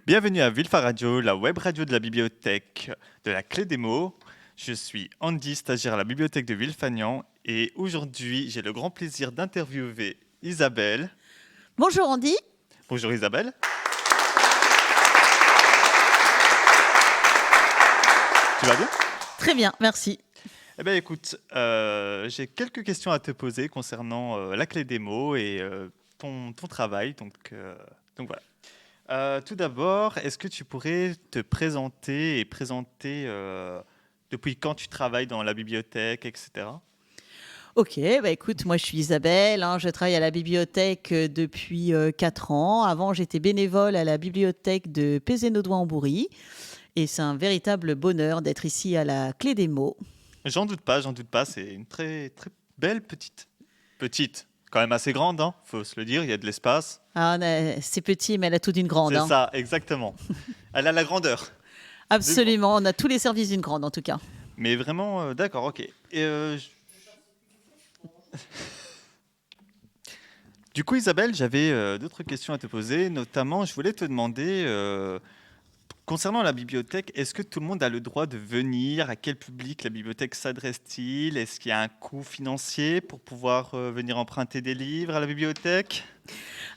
Bienvenue à Vulfa Radio, la web radio de la bibliothèque de la Clé des mots. Je suis Andy, stagiaire à la bibliothèque de Villefagnan et aujourd'hui, j'ai le grand plaisir d'interviewer Isabelle. Bonjour Andy. Bonjour Isabelle. Tu vas bien ? Très bien, merci. Eh bien écoute, j'ai quelques questions à te poser concernant la Clé des mots et ton travail. Donc voilà. Tout d'abord, est-ce que tu pourrais te présenter et présenter depuis quand tu travailles dans la bibliothèque, etc. Ok, écoute, moi je suis Isabelle, je travaille à la bibliothèque depuis 4 ans. Avant, j'étais bénévole à la bibliothèque de Pézénaudoin-en-Boury. Et c'est un véritable bonheur d'être ici à la Clé des mots. J'en doute pas. C'est une très, très belle petite, quand même assez grande, hein, faut se le dire, il y a de l'espace. C'est petit, mais elle a tout d'une grande. C'est ça, exactement. Elle a la grandeur. Absolument, on a tous les services d'une grande en tout cas. Mais vraiment, d'accord, ok. Et du coup, Isabelle, j'avais d'autres questions à te poser. Notamment, je voulais te demander, concernant la bibliothèque, est-ce que tout le monde a le droit de venir? À quel public la bibliothèque s'adresse-t-il? Est-ce qu'il y a un coût financier pour pouvoir venir emprunter des livres à la bibliothèque?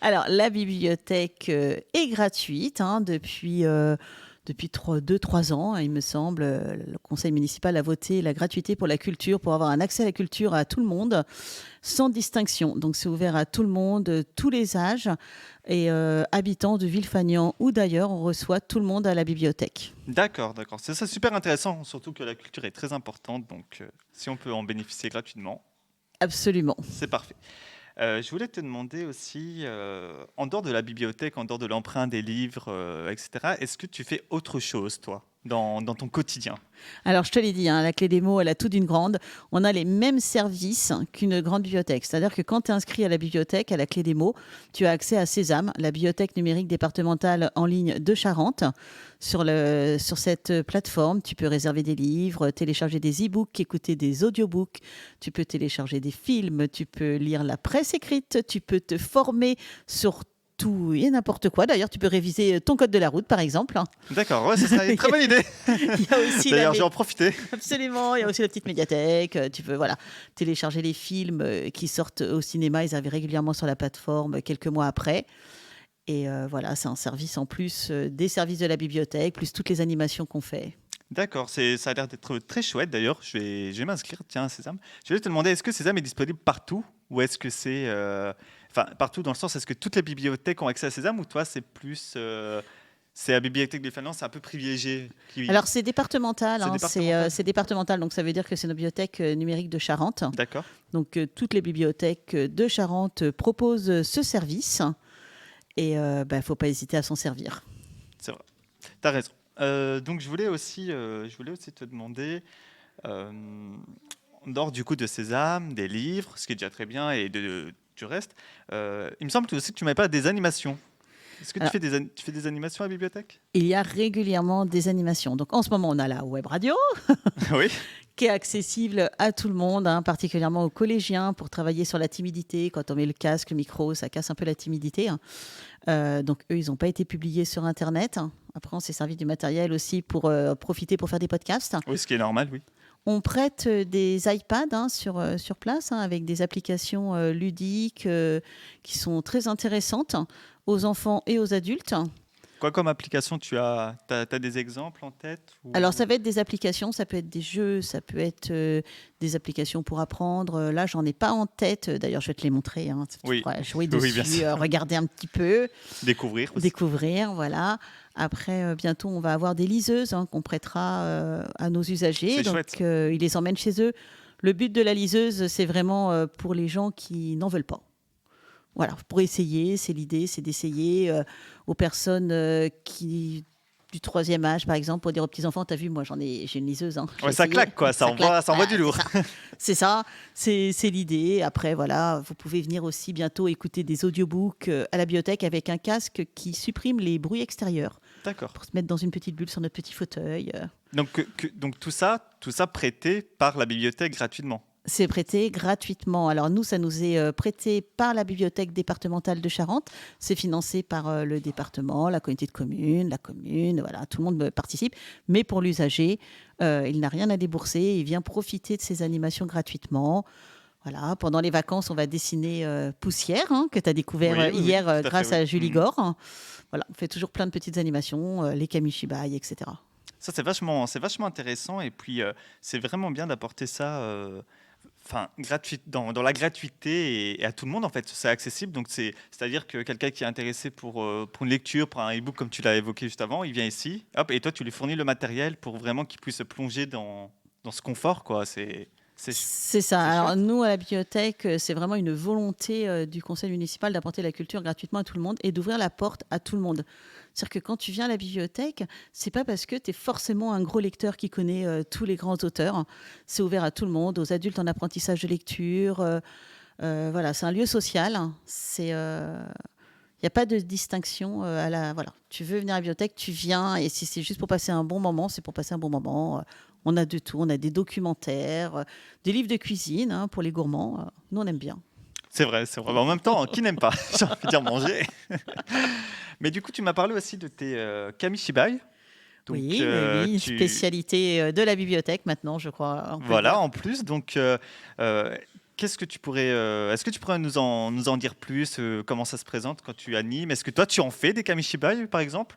Alors, la bibliothèque est gratuite depuis 2-3 ans, il me semble. Le conseil municipal a voté la gratuité pour la culture, pour avoir un accès à la culture à tout le monde, sans distinction. Donc, c'est ouvert à tout le monde, tous les âges. Et habitants de Villefagnan ou d'ailleurs, on reçoit tout le monde à la bibliothèque. D'accord. C'est ça, super intéressant, surtout que la culture est très importante. Donc, si on peut en bénéficier gratuitement, Absolument. c'est parfait. Je voulais te demander aussi, en dehors de la bibliothèque, en dehors de l'emprunt des livres, etc., est-ce que tu fais autre chose, toi, dans ton quotidien? Alors, je te l'ai dit, la Clé des mots, elle a tout d'une grande. On a les mêmes services qu'une grande bibliothèque. C'est-à-dire que quand tu es inscrit à la bibliothèque, à la Clé des mots, tu as accès à Sésame, la bibliothèque numérique départementale en ligne de Charente. Sur cette plateforme, tu peux réserver des livres, télécharger des e-books, écouter des audiobooks, tu peux télécharger des films, tu peux lire la presse écrite, tu peux te former sur tout et n'importe quoi. D'ailleurs, tu peux réviser ton code de la route, par exemple. D'accord, ouais, ce serait une très bonne idée. Il y a aussi D'ailleurs, j'ai en profité. Absolument, il y a aussi la petite médiathèque. Tu peux télécharger les films qui sortent au cinéma. Ils arrivent régulièrement sur la plateforme quelques mois après. Et c'est un service en plus des services de la bibliothèque, plus toutes les animations qu'on fait. D'accord, ça a l'air d'être très chouette. D'ailleurs, je vais m'inscrire, tiens, à Sésame. Je voulais te demander, est-ce que Sésame est disponible partout? Ou est-ce que c'est... Enfin, partout dans le sens, est-ce que toutes les bibliothèques ont accès à Sésame? Ou toi, c'est plus... c'est la bibliothèque de Finlande, c'est un peu privilégié. Alors, c'est départemental. C'est départemental, donc ça veut dire que c'est nos bibliothèques numériques de Charente. D'accord. Donc, toutes les bibliothèques de Charente proposent ce service. Et il ne faut pas hésiter à s'en servir. C'est vrai, tu as raison. Donc, je voulais aussi te demander, en dehors du coup de Sésame, des livres, ce qui est déjà très bien, et du reste, il me semble aussi que tu ne mets pas des animations. Est-ce que tu fais des animations à la bibliothèque? Il y a régulièrement des animations. Donc, en ce moment, on a la web radio. Oui. Qui est accessible à tout le monde, particulièrement aux collégiens, pour travailler sur la timidité. Quand on met le casque, le micro, ça casse un peu la timidité. Donc, eux, ils n'ont pas été publiés sur Internet. Après, on s'est servi du matériel aussi pour profiter pour faire des podcasts. Oui, ce qui est normal, oui. On prête des iPads sur place avec des applications ludiques qui sont très intéressantes aux enfants et aux adultes. Quoi comme application tu as? T'as des exemples en tête ou... Alors, ça va être des applications, ça peut être des jeux, ça peut être des applications pour apprendre. Là, j'en ai pas en tête. D'ailleurs, je vais te les montrer. Oui. Tu pourras jouer dessus, Bien sûr. regarder un petit peu. Découvrir aussi. Découvrir, voilà. Après, bientôt, on va avoir des liseuses qu'on prêtera à nos usagers. C'est donc, chouette, ils les emmènent chez eux. Le but de la liseuse, c'est vraiment pour les gens qui n'en veulent pas. Voilà, pour essayer, c'est l'idée, c'est d'essayer aux personnes qui du 3e âge, par exemple, pour dire aux petits-enfants, t'as vu, moi j'ai une liseuse. Ouais, ça claque, quoi, ça envoie du lourd. C'est ça, c'est l'idée. Après, voilà, vous pouvez venir aussi bientôt écouter des audiobooks à la bibliothèque avec un casque qui supprime les bruits extérieurs. D'accord. Pour se mettre dans une petite bulle sur notre petit fauteuil. Donc tout ça prêté par la bibliothèque gratuitement? C'est prêté gratuitement. Alors nous, ça nous est prêté par la bibliothèque départementale de Charente. C'est financé par le département, la communauté de communes, la commune, voilà, tout le monde participe. Mais pour l'usager, il n'a rien à débourser. Il vient profiter de ces animations gratuitement. Voilà, pendant les vacances, on va dessiner Poussière, hein, que tu as découvert Oui, oui, oui, hier tout à fait, grâce oui. à Julie Gore. Voilà, on fait toujours plein de petites animations, les Kamishibai, etc. Ça, c'est vachement intéressant. Et puis, c'est vraiment bien d'apporter ça dans la gratuité et à tout le monde, en fait. C'est accessible. Donc, c'est-à-dire que quelqu'un qui est intéressé pour une lecture, pour un e-book, comme tu l'as évoqué juste avant, il vient ici. Hop, et toi, tu lui fournis le matériel pour vraiment qu'il puisse se plonger dans ce confort, quoi. C'est, ch- C'est ça. c'est Alors chouette. nous, à la bibliothèque, c'est vraiment une volonté du conseil municipal d'apporter la culture gratuitement à tout le monde et d'ouvrir la porte à tout le monde. C'est-à-dire que quand tu viens à la bibliothèque, c'est pas parce que tu es forcément un gros lecteur qui connaît tous les grands auteurs. C'est ouvert à tout le monde, aux adultes en apprentissage de lecture. Voilà, c'est un lieu social. Il n'y a pas de distinction voilà. Tu veux venir à la bibliothèque, tu viens, et si c'est juste pour passer un bon moment, c'est pour passer un bon moment. On a de tout, on a des documentaires, des livres de cuisine hein, pour les gourmands. Nous, on aime bien. C'est vrai, c'est vrai. Mais en même temps, qui n'aime pas? J'ai envie de dire manger. Mais du coup, tu m'as parlé aussi de tes kamishibai. Donc, Oui, oui, oui, une tu spécialité de la bibliothèque maintenant, je crois, on peut le voilà, dire. en plus. Donc, qu'est-ce que tu pourrais, est-ce que tu pourrais nous en dire plus? Comment ça se présente quand tu animes? Est-ce que toi, tu en fais des kamishibai, par exemple,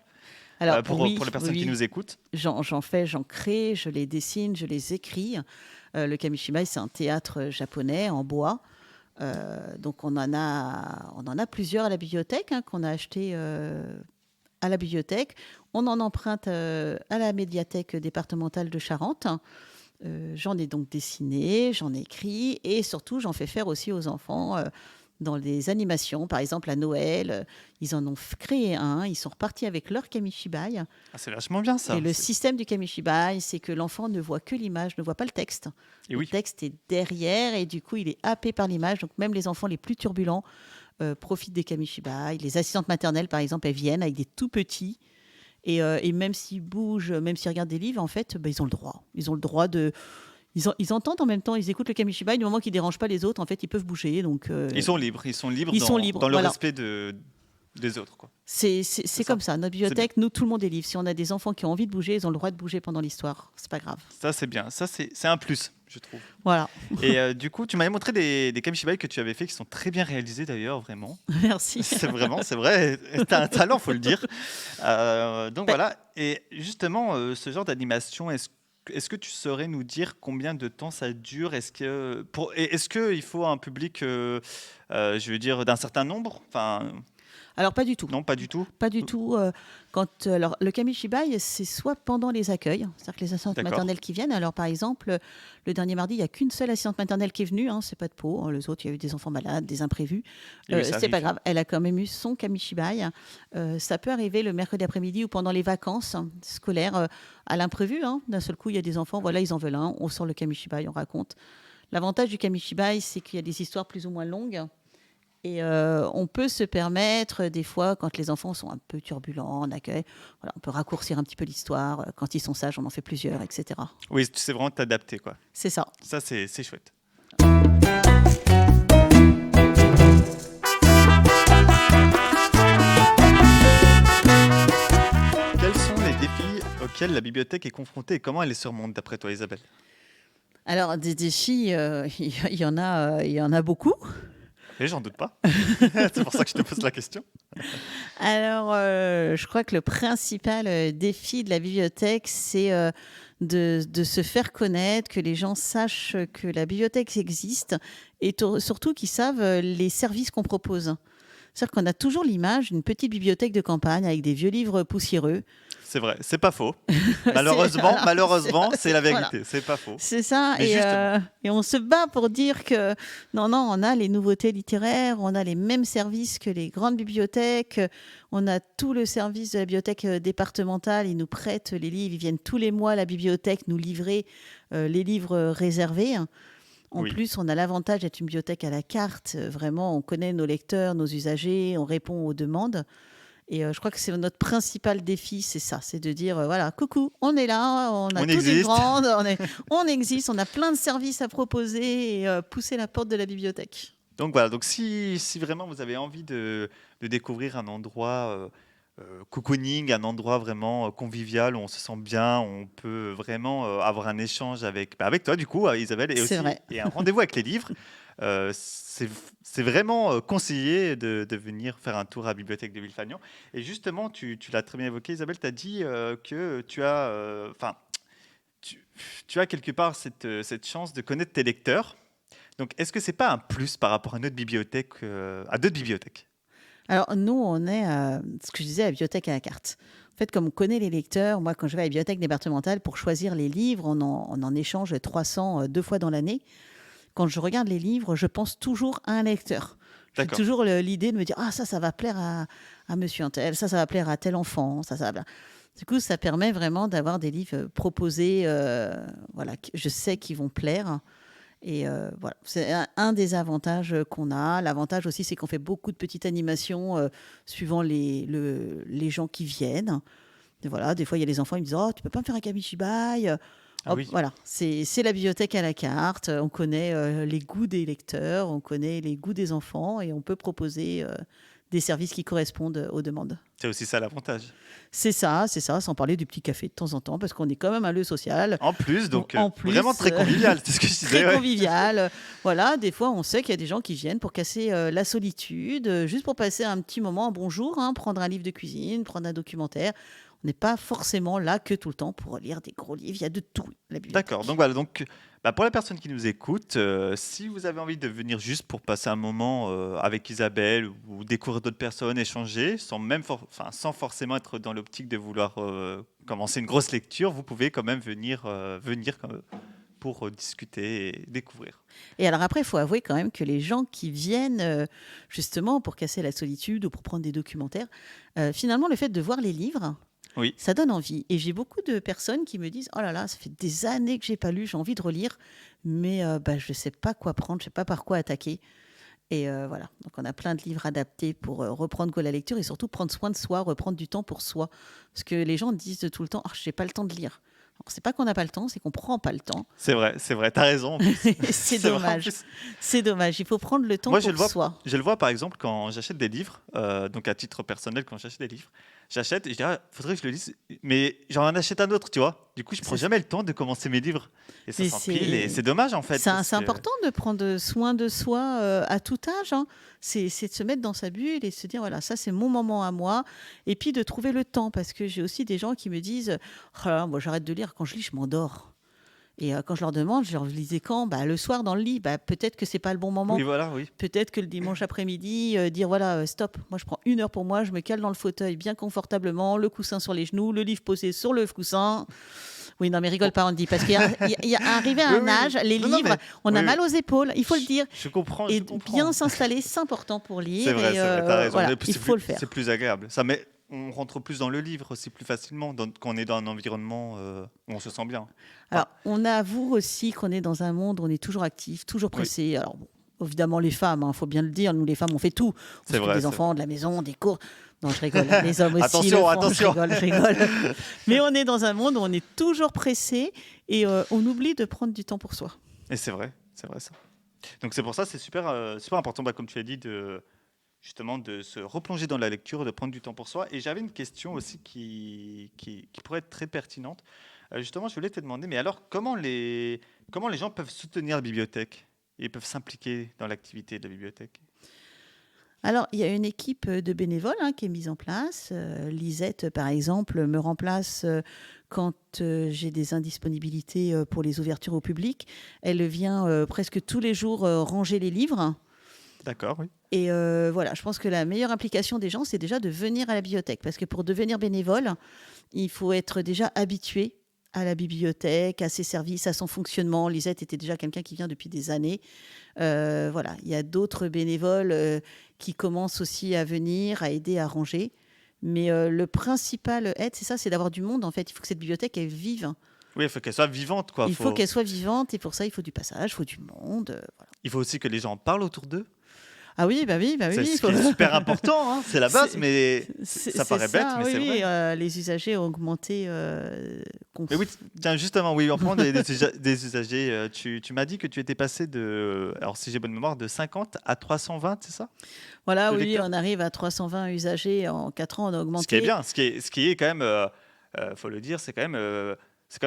Alors pour oui, les oui, personnes qui oui, nous écoutent? j'en fais, j'en crée, je les dessine, je les écris. Le Kamishibai, c'est un théâtre japonais en bois. Donc on en a plusieurs à la bibliothèque hein, qu'on a acheté à la bibliothèque. On en emprunte à la médiathèque départementale de Charente. J'en ai donc dessiné, j'en ai écrit et surtout j'en fais faire aussi aux enfants dans des animations. Par exemple à Noël, ils en ont créé un, ils sont repartis avec leur Kamishibai. Ah, c'est vachement bien Et ça. le système du Kamishibai, c'est que l'enfant ne voit que l'image, ne voit pas le texte. Et Le oui, texte est derrière et du coup il est happé par l'image. Donc même les enfants les plus turbulents profitent des Kamishibai. Les assistantes maternelles par exemple, elles viennent avec des tout petits. Et même s'ils bougent, même s'ils regardent des livres, en fait, ils ont le droit. Ils ont le droit de. Ils entendent en même temps, ils écoutent le Kamishibai. Du moment qu'ils ne dérangent pas les autres, en fait, ils peuvent bouger. Donc, ils sont libres ils sont libres. dans le Voilà. respect des autres, quoi. C'est Ça, comme ça. Notre c'est bien. bibliothèque, nous, tout le monde est libre. Si on a des enfants qui ont envie de bouger, ils ont le droit de bouger pendant l'histoire. C'est pas grave. Ça, c'est bien. Ça, c'est un plus, je trouve. Voilà. Et du coup, tu m'avais montré des kamishibai que tu avais fait qui sont très bien réalisés d'ailleurs, vraiment. Merci. C'est vrai, tu as un talent, faut le dire. Donc Ben, voilà, et justement, ce genre d'animation, est-ce que tu saurais nous dire combien de temps ça dure? Est-ce qu'il faut un public, je veux dire, d'un certain nombre? Enfin, alors, pas du tout. non, pas du tout. Pas du tout. Alors, le kamishibai, c'est soit pendant les accueils, c'est-à-dire que les assistantes D'accord. maternelles qui viennent. Alors, par exemple, le dernier mardi, il n'y a qu'une seule assistante maternelle qui est venue. Hein, c'est pas de peau. Les autres, il y a eu des enfants malades, des imprévus. Et oui, ça C'est pas arrive. grave. Elle a quand même eu son kamishibai. Ça peut arriver le mercredi après-midi ou pendant les vacances scolaires à l'imprévu. Hein. D'un seul coup, il y a des enfants. Voilà, ils en veulent un. On sort le kamishibai, on raconte. L'avantage du kamishibai, c'est qu'il y a des histoires plus ou moins longues. Et on peut se permettre, des fois, quand les enfants sont un peu turbulents en accueil, voilà, on peut raccourcir un petit peu l'histoire. Quand ils sont sages, on en fait plusieurs, etc. Oui, tu sais vraiment t'adapter, quoi. C'est ça. Ça, c'est chouette. Quels sont les défis auxquels la bibliothèque est confrontée et comment elle les surmonte, d'après toi, Isabelle? Alors, des défis, il y en a beaucoup. Et j'en doute pas. C'est pour ça que je te pose la question. Alors, je crois que le principal défi de la bibliothèque, c'est de se faire connaître, que les gens sachent que la bibliothèque existe et surtout qu'ils savent les services qu'on propose. C'est-à-dire qu'on a toujours l'image d'une petite bibliothèque de campagne avec des vieux livres poussiéreux. C'est vrai, c'est pas faux. Voilà, Malheureusement, c'est la voilà. vérité, c'est pas faux. C'est ça, Mais justement, et on se bat pour dire que non, on a les nouveautés littéraires, on a les mêmes services que les grandes bibliothèques, on a tout le service de la bibliothèque départementale, ils nous prêtent les livres, ils viennent tous les mois à la bibliothèque nous livrer les livres réservés. En oui, plus, on a l'avantage d'être une bibliothèque à la carte, vraiment, on connaît nos lecteurs, nos usagers, on répond aux demandes. Et je crois que c'est notre principal défi, c'est ça, c'est de dire, voilà, coucou, on est là, on a On tout d'une existe. grande, on existe, on a plein de services à proposer et pousser la porte de la bibliothèque. Donc voilà, donc si vraiment vous avez envie de découvrir un endroit cocooning, un endroit vraiment convivial où on se sent bien, on peut vraiment avoir un échange avec toi du coup, Isabelle, et C'est aussi vrai. et un rendez-vous avec les livres, c'est vraiment conseillé de venir faire un tour à la bibliothèque de Villefagnan. Et justement, tu l'as très bien évoqué, Isabelle, tu as dit que enfin, tu, tu as quelque part cette chance de connaître tes lecteurs. Donc, est-ce que c'est pas un plus par rapport à notre bibliothèque, à d'autres bibliothèques? Alors, nous, on est, ce que je disais, la bibliothèque à la carte. En fait, comme on connaît les lecteurs, moi, quand je vais à la bibliothèque départementale pour choisir les livres, on en échange 300 deux fois dans l'année. Quand je regarde les livres, je pense toujours à un lecteur. J'ai D'accord. toujours l'idée de me dire, ah, ça va plaire à monsieur un tel, ça va plaire à tel enfant, ça va plaire. Du coup, ça permet vraiment d'avoir des livres proposés, voilà, je sais qu'ils vont plaire. Et voilà, c'est un des avantages qu'on a. L'avantage aussi, c'est qu'on fait beaucoup de petites animations suivant les gens qui viennent. Et voilà, des fois, il y a les enfants, ils me disent, oh, tu peux pas me faire un kamishibai. Ah Hop, oui. voilà, c'est la bibliothèque à la carte. On connaît les goûts des lecteurs, on connaît les goûts des enfants et on peut proposer des services qui correspondent aux demandes. C'est aussi ça l'avantage. C'est ça, sans parler du petit café de temps en temps, parce qu'on est quand même un lieu social. En plus, Donc, donc en vraiment plus, très convivial, c'est ce que je disais. très Ouais. convivial. Voilà, des fois, on sait qu'il y a des gens qui viennent pour casser la solitude, juste pour passer un petit moment, un bonjour, hein, prendre un livre de cuisine, prendre un documentaire. On n'est pas forcément là que tout le temps pour lire des gros livres. Il y a de tout, la D'accord. Donc bibliothèque. voilà. Donc pour la personne qui nous écoute, si vous avez envie de venir juste pour passer un moment avec Isabelle ou découvrir d'autres personnes, échanger, sans forcément être dans l'optique de vouloir commencer une grosse lecture, vous pouvez quand même venir pour discuter et découvrir. Et alors après, il faut avouer quand même que les gens qui viennent justement pour casser la solitude ou pour prendre des documentaires, finalement, le fait de voir les livres, Oui. ça donne envie. Et j'ai beaucoup de personnes qui me disent, oh là là, ça fait des années que j'ai pas lu, j'ai envie de relire, mais bah, je ne sais pas quoi prendre, je ne sais pas par quoi attaquer. Et voilà, donc on a plein de livres adaptés pour reprendre goût à la lecture et surtout prendre soin de soi, reprendre du temps pour soi. Parce que les gens disent tout le temps, oh, je n'ai pas le temps de lire. Alors, c'est pas qu'on n'a pas le temps, c'est qu'on prend pas le temps. C'est vrai, t'as raison en plus. C'est C'est vrai en dommage. plus. C'est dommage. Il faut prendre le temps Moi, pour soi. je le vois par exemple quand j'achète des livres, donc à titre personnel, quand j'achète des livres, j'achète et je dis, ah, faudrait que je le lise, mais j'en achète un autre, tu vois. Du coup, je prends C'est jamais le temps de commencer mes livres et ça mais s'empile et c'est dommage en fait. Parce c'est que important de prendre soin de soi à tout âge, hein. C'est de se mettre dans sa bulle et de se dire, voilà, ça c'est mon moment à moi. Et puis de trouver le temps, parce que j'ai aussi des gens qui me disent, oh là là, moi j'arrête de lire, quand je lis, je m'endors. Et quand je leur demande, je leur lisais quand, bah, le soir dans le lit, bah, peut-être que c'est pas le bon oui, moment. voilà, oui. Peut-être que le dimanche après-midi, dire voilà, stop, moi je prends 1 heure pour moi, je me cale dans le fauteuil bien confortablement, le coussin sur les genoux, le livre posé sur le coussin. Oui, non, mais rigole pas, on le dit, parce qu'il y a arrivé à Oui, un oui. âge, les Non, non, livres, mais on oui, a oui. mal aux épaules, il faut le dire. Je comprends, Et je comprends. bien s'installer, c'est important pour lire. Et C'est vrai, t'as raison. voilà, Mais il faut le c'est faire. plus agréable. On rentre plus dans le livre aussi plus facilement quand on est dans un environnement où on se sent bien. Enfin, Alors, on avoue aussi qu'on est dans un monde où on est toujours actif, toujours oui, pressé. Alors, bon, évidemment, les femmes, il faut bien le dire, nous les femmes, on fait tout. On c'est s'occupe vrai, des c'est vrai. enfants, de la maison, des cours. Non, je rigole. Les hommes aussi le Attention, font. attention. Je rigole. Mais on est dans un monde où on est toujours pressé et on oublie de prendre du temps pour soi. Et c'est vrai ça. Donc c'est pour ça, c'est super important, comme tu l'as dit, justement de se replonger dans la lecture, de prendre du temps pour soi. Et j'avais une question aussi qui pourrait être très pertinente. Justement, je voulais te demander, mais alors comment les gens peuvent soutenir la bibliothèque et peuvent s'impliquer dans l'activité de la bibliothèque? Alors, il y a une équipe de bénévoles qui est mise en place. Lisette, par exemple, me remplace quand j'ai des indisponibilités pour les ouvertures au public. Elle vient presque tous les jours ranger les livres. D'accord, oui. Et voilà, je pense que la meilleure implication des gens, c'est déjà de venir à la bibliothèque. Parce que pour devenir bénévole, il faut être déjà habitué à la bibliothèque, à ses services, à son fonctionnement. Lisette était déjà quelqu'un qui vient depuis des années. Voilà, il y a d'autres bénévoles qui commencent aussi à venir, à aider à ranger. Mais le principal aide, c'est ça, c'est d'avoir du monde en fait. Il faut que cette bibliothèque elle vive. Oui, il faut qu'elle soit vivante, quoi. Il faut qu'elle soit vivante et pour ça, il faut du passage, il faut du monde. Voilà. Il faut aussi que les gens en parlent autour d'eux. Ah oui, bah oui, bah C'est oui, ce qui est super important, hein, c'est la base, c'est mais ça c'est paraît bête, ça, mais oui, c'est oui, vrai. les usagers ont augmenté, Mais oui, tiens, justement, oui, en parlant des usagers, tu m'as dit que tu étais passé de, alors si j'ai bonne mémoire, de 50 à 320, c'est ça, voilà, de oui, lecteurs? on arrive à 320 usagers en 4 ans, on a Ce qui est augmenté. bien, ce qui est quand même, faut le dire, c'est quand même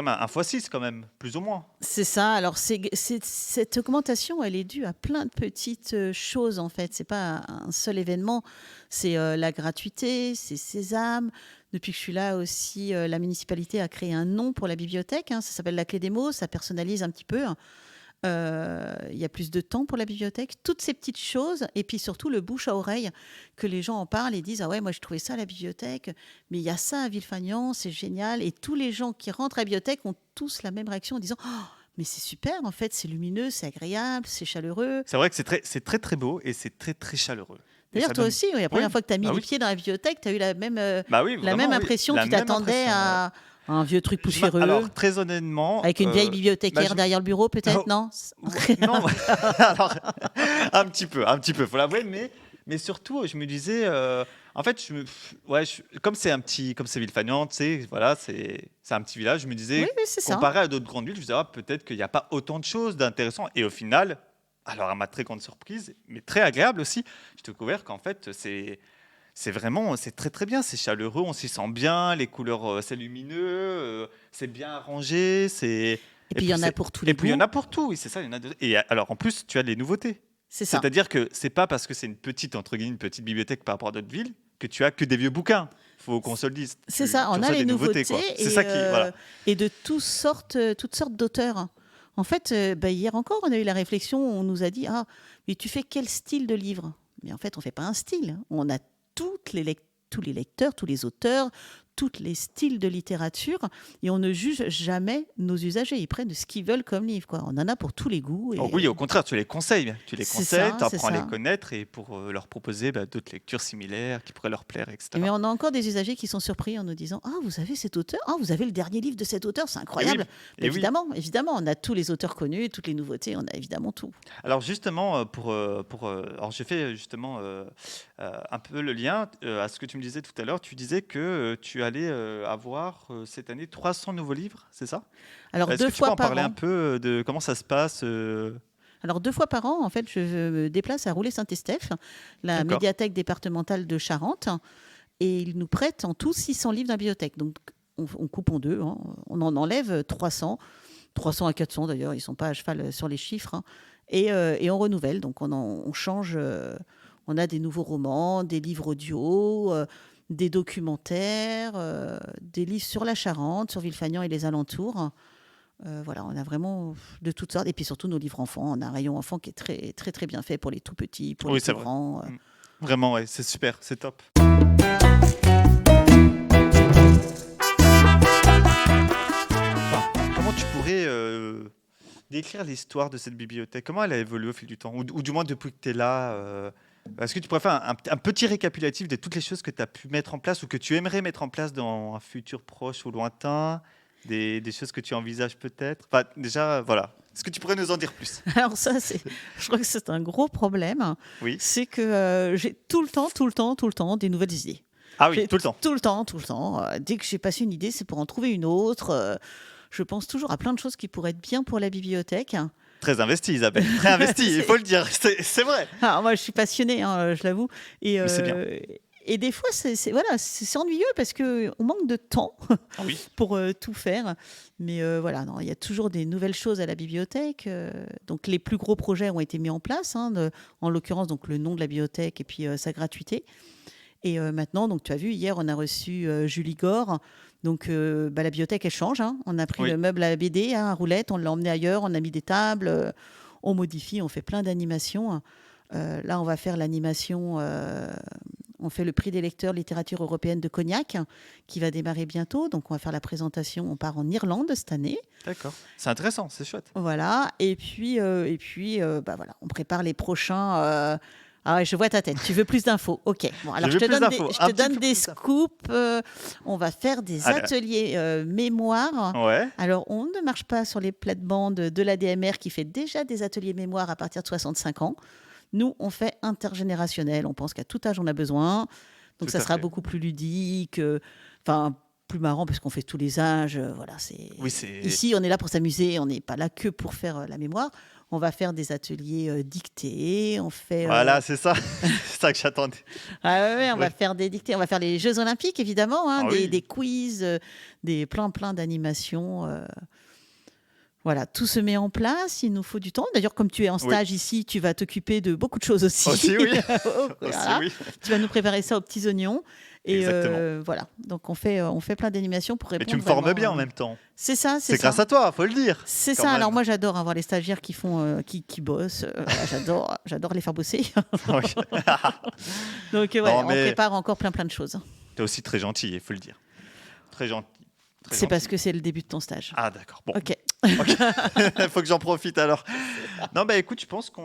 un fois 6 quand même, plus ou moins. C'est ça. Alors cette augmentation, elle est due à plein de petites, choses, en fait. C'est pas un seul événement. C'est, la gratuité, c'est Sésame. Depuis que je suis là aussi, la municipalité a créé un nom pour la bibliothèque, hein. Ça s'appelle la clé des mots, ça personnalise un petit peu. Il y a plus de temps pour la bibliothèque. Toutes ces petites choses et puis surtout le bouche à oreille, que les gens en parlent et disent: «Ah ouais, moi je trouvais ça à la bibliothèque, mais il y a ça à Villefagnan, c'est génial», et tous les gens qui rentrent à la bibliothèque ont tous la même réaction en disant: «Oh, mais c'est super en fait, c'est lumineux, c'est agréable, c'est chaleureux». C'est vrai que c'est très, très beau et c'est très, très chaleureux et D'ailleurs ça toi donne aussi, oui, la oui, première fois que tu as mis bah les oui, pieds dans la bibliothèque, tu as eu bah oui, la même vraiment, oui, impression, la tu même t'attendais impression, ouais. à un vieux truc Alors poussiéreux, très honnêtement, avec une vieille bah, bibliothécaire derrière le bureau peut-être, oh, non? non, alors un petit peu, faut l'avouer, mais surtout, je me disais, en fait, ouais, comme c'est Villefagnan, tu sais, voilà, c'est un petit village. Je me Oui, disais, oui, c'est ça. comparé à d'autres grandes villes, je me disais: «Ah, peut-être qu'il y a pas autant de choses d'intéressant» et au final, alors à ma très grande surprise, mais très agréable aussi, j'ai découvert qu'en fait, c'est vraiment c'est très, très bien, c'est chaleureux, on s'y sent bien, les couleurs, c'est lumineux, c'est bien arrangé, Et et puis il y puis en a c'est pour tous et les puis il y en goûts. a pour tout, oui, c'est ça, il y en a et alors en plus, tu as les nouveautés. C'est ça. C'est-à-dire que c'est pas parce que c'est une petite, entre guillemets, «une petite bibliothèque» par rapport à d'autres villes, que tu as que des vieux bouquins. Faut qu'on se le dise. C'est Tu ça, tu on a reçois les des nouveautés, nouveautés quoi. C'est ça qui voilà. et de toutes sortes d'auteurs. En fait, bah, hier encore, on a eu la réflexion, on nous a dit: «Ah, mais tu fais quel style de livre?» Mais en fait, on fait pas un style. On a tous les lecteurs, tous les auteurs, tous les styles de littérature, et on ne juge jamais nos usagers. Ils prennent ce qu'ils veulent comme livre, quoi. On en a pour tous les goûts Oh oui, et au contraire, tu les c'est conseilles, ça, tu c'est apprends à les ça. connaître et pour, leur proposer, bah, d'autres lectures similaires qui pourraient leur plaire et Mais cetera. on a encore des usagers qui sont surpris en nous disant: «Ah, vous avez cet auteur? Ah, vous avez le dernier livre de cet auteur, c'est Et oui, incroyable!» Bah, et oui. évidemment, évidemment, on a tous les auteurs connus, toutes les nouveautés, on a évidemment tout. Alors justement, alors j'ai fait justement, un peu le lien, à ce que tu me disais tout à l'heure. Tu disais que, tu allais, avoir, cette année 300 nouveaux livres, c'est ça? Alors Est-ce 2 que tu peux fois en par parler un an peu, de comment ça se passe, alors 2 fois par an, en fait, je me déplace à Roulet-Saint-Estèphe, la D'accord. médiathèque départementale de Charente, et ils nous prêtent en tout 600 livres de la bibliothèque. Donc on coupe en 2, hein, on en enlève 300 à 400 d'ailleurs, ils ne sont pas à cheval sur les chiffres, hein, et on renouvelle. Donc on change, on a des nouveaux romans, des livres audio, des documentaires, des livres sur la Charente, sur Villefagnan et les alentours. Voilà, on a vraiment de toutes sortes, et puis surtout nos livres enfants. On a un rayon enfant qui est très, très, très bien fait pour les tout petits, pour les Oui, c'est tout vrai. grands. Mmh. Vraiment, ouais, c'est super, c'est top. Enfin, comment tu pourrais, décrire l'histoire de cette bibliothèque? Comment elle a évolué au fil du temps? Ou du moins depuis que tu es là, est-ce que tu pourrais faire un petit récapitulatif de toutes les choses que tu as pu mettre en place ou que tu aimerais mettre en place dans un futur proche ou lointain? Des choses que tu envisages peut-être? Enfin, déjà, voilà. Est-ce que tu pourrais nous en dire plus? Alors ça, je crois que c'est un gros problème. Oui? C'est que j'ai tout le temps, tout le temps, tout le temps des nouvelles idées. Ah oui, J'ai tout le temps. tout le temps, tout le temps. Dès que j'ai passé une idée, c'est pour en trouver une autre. Je pense toujours à plein de choses qui pourraient être bien pour la bibliothèque. Très investi, Isabelle. Très investi, il faut le dire. C'est vrai. Alors moi, je suis passionnée, hein, je l'avoue. Et, Mais c'est bien. euh, et des fois, voilà, c'est ennuyeux parce qu'on manque de temps Ah oui. pour tout faire. Mais voilà, non, il y a toujours des nouvelles choses à la bibliothèque. Donc les plus gros projets ont été mis en place, hein, en l'occurrence donc le nom de la bibliothèque et puis sa gratuité. Et maintenant, donc tu as vu, hier, on a reçu Julie Gore. Donc bah, la bibliothèque, elle change, hein. On a pris Oui. le meuble à BD, hein, à roulette, on l'a emmené ailleurs, on a mis des tables, on modifie, on fait plein d'animations. Là, on va faire l'animation, on fait le prix des lecteurs littérature européenne de Cognac, qui va démarrer bientôt. Donc on va faire la présentation, on part en Irlande cette année. D'accord. C'est intéressant, c'est chouette. Voilà, et puis, bah voilà, on prépare les prochains. Ah ouais, je vois ta tête. Tu veux plus d'infos? Ok. Bon, alors Je veux plus d'infos, je un te petit donne peu des plus d'infos. scoops. On va faire des Allez. ateliers mémoire. Ouais. Alors, on ne marche pas sur les plates-bandes de l'ADMR qui fait déjà des ateliers mémoire à partir de 65 ans. Nous, on fait intergénérationnel. On pense qu'à tout âge, on a besoin. Donc, Tout ça à sera fait. beaucoup plus ludique, enfin, plus marrant parce qu'on fait tous les âges. Voilà, Oui, c'est Ici, on est là pour s'amuser. On n'est pas là que pour faire la mémoire. On va faire des ateliers dictées. On fait. voilà, c'est ça. C'est ça que j'attendais. Ah ouais, ouais, on Oui. va faire des dictées. On va faire les Jeux Olympiques, évidemment, hein, Ah oui. des quiz, plein d'animations. Voilà, tout se met en place, il nous faut du temps. D'ailleurs, comme tu es en Oui. stage ici, tu vas t'occuper de beaucoup de choses aussi. Aussi, oui. Aussi, Voilà. oui. Tu vas nous préparer ça aux petits oignons. Et Exactement. voilà, donc on fait plein d'animations pour Mais répondre tu me formes vraiment, bien en même temps. C'est ça, C'est grâce à toi, faut le dire. C'est quand ça. même. Alors moi, j'adore avoir les stagiaires qui font, qui bossent. Voilà, j'adore les faire bosser. Oui. Donc ouais, Non, on mais prépare encore plein de choses. t'es aussi très gentil, il faut le dire. Très gentil. Très C'est gentil. parce que c'est le début de ton stage. Ah d'accord. Bon. Ok. Faut que j'en profite alors. Non, bah écoute, je pense que,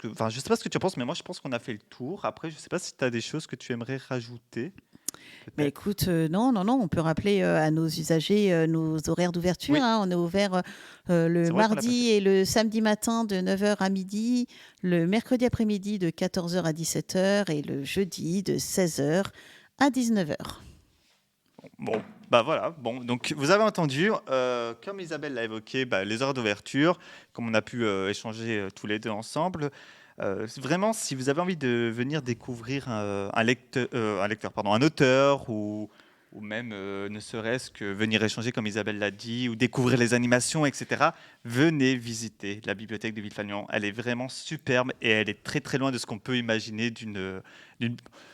enfin, je sais pas ce que tu en penses, mais moi je pense qu'on a fait le tour. Après, je sais pas si tu as des choses que tu aimerais rajouter. Mais Peut-être. écoute, non, on peut rappeler à nos usagers nos horaires d'ouverture. Oui. Hein. On est ouvert le C'est vrai qu'on l'a pas mardi et le samedi matin de 9h à midi, le mercredi après-midi de 14h à 17h et le jeudi de 16h à 19h. Bon, bah voilà. Bon, donc vous avez entendu, comme Isabelle l'a évoqué, bah, les heures d'ouverture, comme on a pu échanger tous les deux ensemble. Vraiment, si vous avez envie de venir découvrir un auteur ou même ne serait-ce que venir échanger, comme Isabelle l'a dit, ou découvrir les animations, etc., venez visiter la bibliothèque de Villefagnan. Elle est vraiment superbe et elle est très très loin de ce qu'on peut imaginer d'une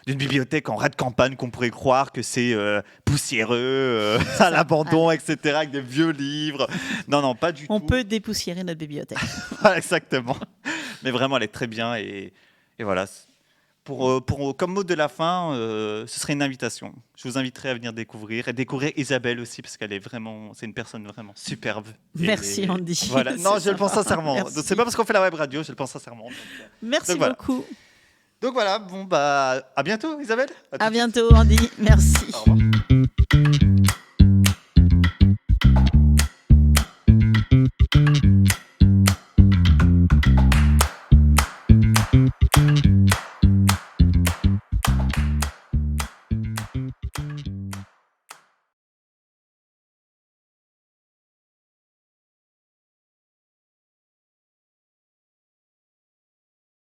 bibliothèque en ras de campagne qu'on pourrait croire que c'est poussiéreux, à l'abandon, etc., avec des vieux livres. Non, non, pas du On tout. peut dépoussiérer notre bibliothèque. Voilà, exactement. Mais vraiment, elle est très bien. Et voilà. Comme mot de la fin, ce serait une invitation. Je vous inviterai à venir découvrir et découvrir Isabelle aussi, parce qu'elle est vraiment, c'est une personne vraiment superbe. Merci, Et Andy. voilà. Non, je le pense sincèrement. Merci. C'est pas parce qu'on fait la web radio, je le pense sincèrement. Merci Donc voilà. beaucoup. Donc voilà, bon bah à bientôt Isabelle. À bientôt, Andy. Merci. Au revoir.